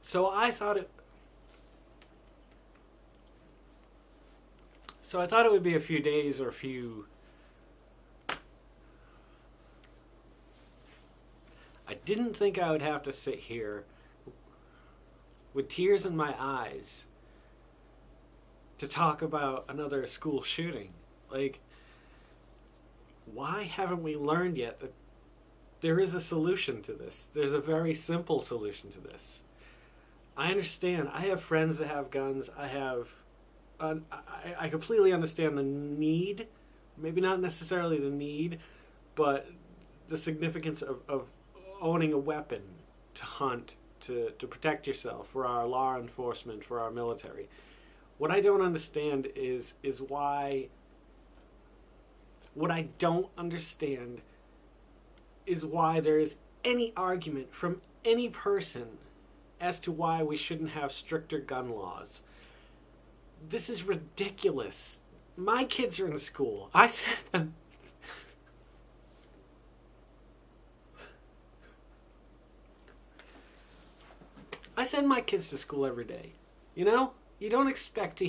So I thought it. So I thought it would be a few days or a few. I didn't think I would have to sit here with tears in my eyes to talk about another school shooting. Like, why haven't we learned yet that there is a solution to this? There's a very simple solution to this. I understand. I have friends that have guns. I completely understand the need, maybe not necessarily the need, but the significance of owning a weapon to hunt, to protect yourself, for our law enforcement, for our military. What I don't understand is why. What I don't understand is why there is any argument from any person as to why we shouldn't have stricter gun laws. This is ridiculous. My kids are in school. I send them. I send my kids to school every day. You know? You don't expect to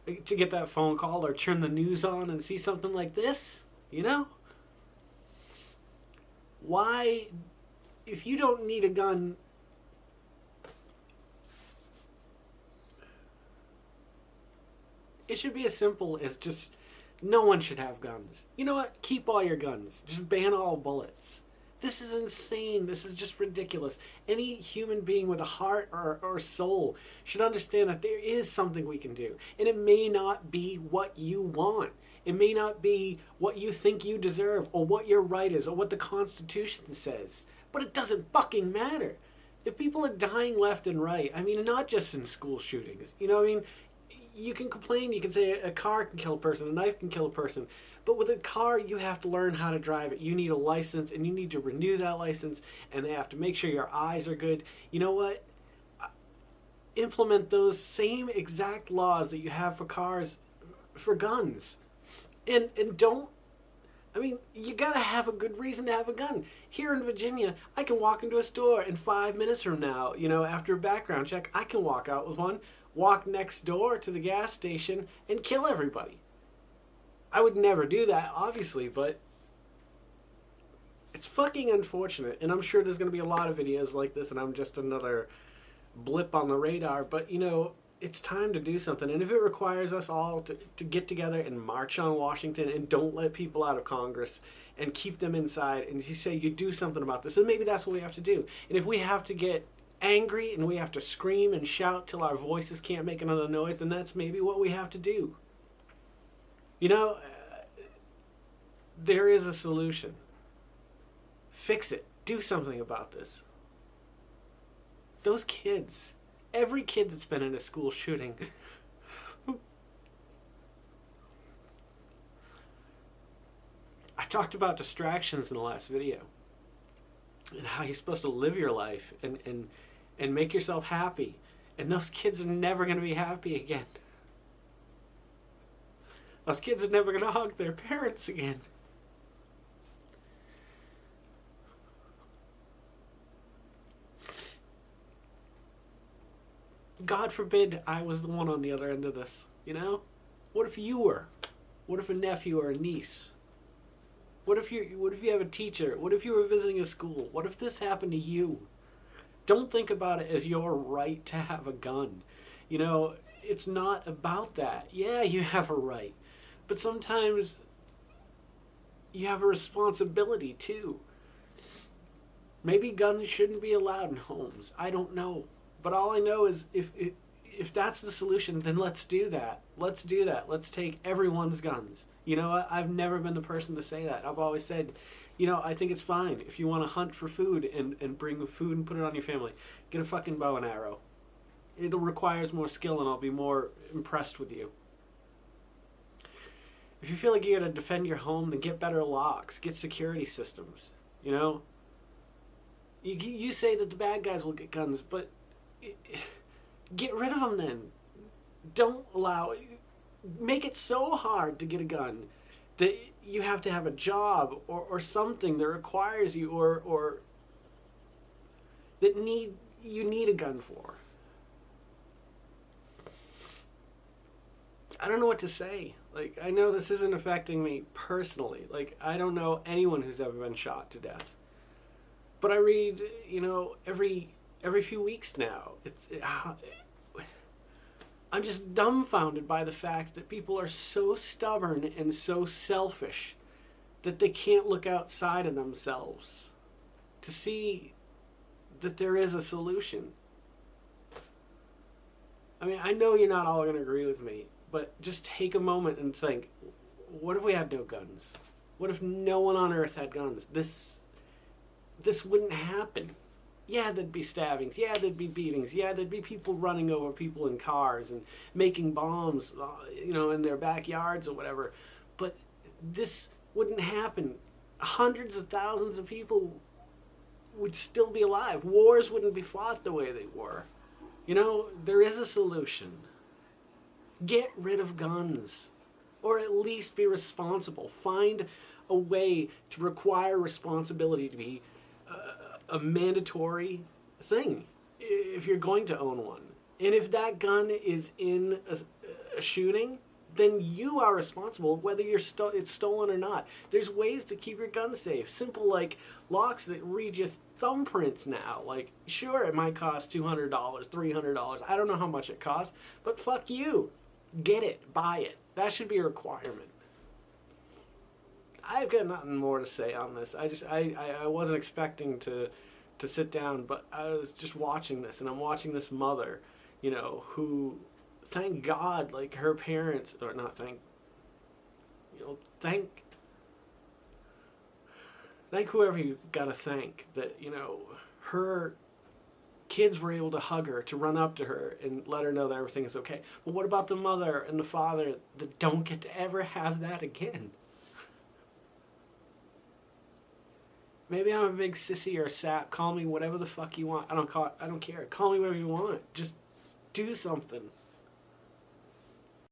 get that phone call or turn the news on and see something like this. You know? Why, if you don't need a gun, it should be as simple as just no one should have guns. You know what? Keep all your guns. Just ban all bullets. This is insane. This is just ridiculous. Any human being with a heart or soul should understand that there is something we can do. And it may not be what you want. It may not be what you think you deserve or what your right is or what the Constitution says. But it doesn't fucking matter. If people are dying left and right, I mean, not just in school shootings. You know what I mean? You can complain, you can say a car can kill a person, a knife can kill a person. But with a car, you have to learn how to drive it. You need a license, and you need to renew that license, and they have to make sure your eyes are good. You know what? Implement those same exact laws that you have for cars, for guns. And don't, I mean, you gotta have a good reason to have a gun. Here in Virginia, I can walk into a store, and 5 minutes from now, you know, after a background check, I can walk out with one, walk next door to the gas station, and kill everybody. I would never do that, obviously, but it's fucking unfortunate. And I'm sure there's going to be a lot of videos like this, and I'm just another blip on the radar. But, you know, it's time to do something. And if it requires us all to get together and march on Washington and don't let people out of Congress and keep them inside, and you say you do something about this, then maybe that's what we have to do. And if we have to get angry and we have to scream and shout till our voices can't make another noise, then that's maybe what we have to do. You know, there is a solution. Fix it. Do something about this. Those kids, every kid that's been in a school shooting, I talked about distractions in the last video and how you're supposed to live your life and make yourself happy. And those kids are never going to be happy again. Those kids are never going to hug their parents again. God forbid I was the one on the other end of this, you know? What if you were? What if a nephew or a niece? What if you have a teacher? What if you were visiting a school? What if this happened to you? Don't think about it as your right to have a gun. You know, it's not about that. Yeah, you have a right. But sometimes you have a responsibility too. Maybe guns shouldn't be allowed in homes. I don't know. But all I know is if that's the solution, then let's do that. Let's do that. Let's take everyone's guns. You know what? I've never been the person to say that. I've always said, you know, I think it's fine. If you want to hunt for food and bring food and put it on your family, get a fucking bow and arrow. It requires more skill and I'll be more impressed with you. If you feel like you gotta defend your home, then get better locks, get security systems, you know? You say that the bad guys will get guns, but get rid of them then. Don't allow, make it so hard to get a gun that you have to have a job or something that requires you or that you need a gun for. I don't know what to say. Like, I know this isn't affecting me personally. Like, I don't know anyone who's ever been shot to death. But I read, every few weeks now. I'm just dumbfounded by the fact that people are so stubborn and so selfish that they can't look outside of themselves to see that there is a solution. I mean, I know you're not all going to agree with me, but just take a moment and think, what if we had no guns? What if no one on Earth had guns? This wouldn't happen. Yeah, there'd be stabbings. Yeah, there'd be beatings. Yeah, there'd be people running over people in cars and making bombs, in their backyards or whatever. But this wouldn't happen. Hundreds of thousands of people would still be alive. Wars wouldn't be fought the way they were. There is a solution. Get rid of guns. Or at least be responsible. Find a way to require responsibility to be a mandatory thing if you're going to own one. And if that gun is in a shooting, then you are responsible whether it's stolen or not. There's ways to keep your gun safe. Simple, like locks that read your thumbprints now. Like, sure, it might cost $200, $300. I don't know how much it costs, but fuck you. Get it. Buy it. That should be a requirement. I've got nothing more to say on this. I wasn't expecting to sit down, but I was just watching this, and I'm watching this mother, who, thank God, like her parents, or not thank whoever you gotta thank that, her kids were able to hug her, to run up to her and let her know that everything is okay. But what about the mother and the father that don't get to ever have that again? Maybe I'm a big sissy or a sap. Call me whatever the fuck you want. I don't care. Call me whatever you want. Just do something.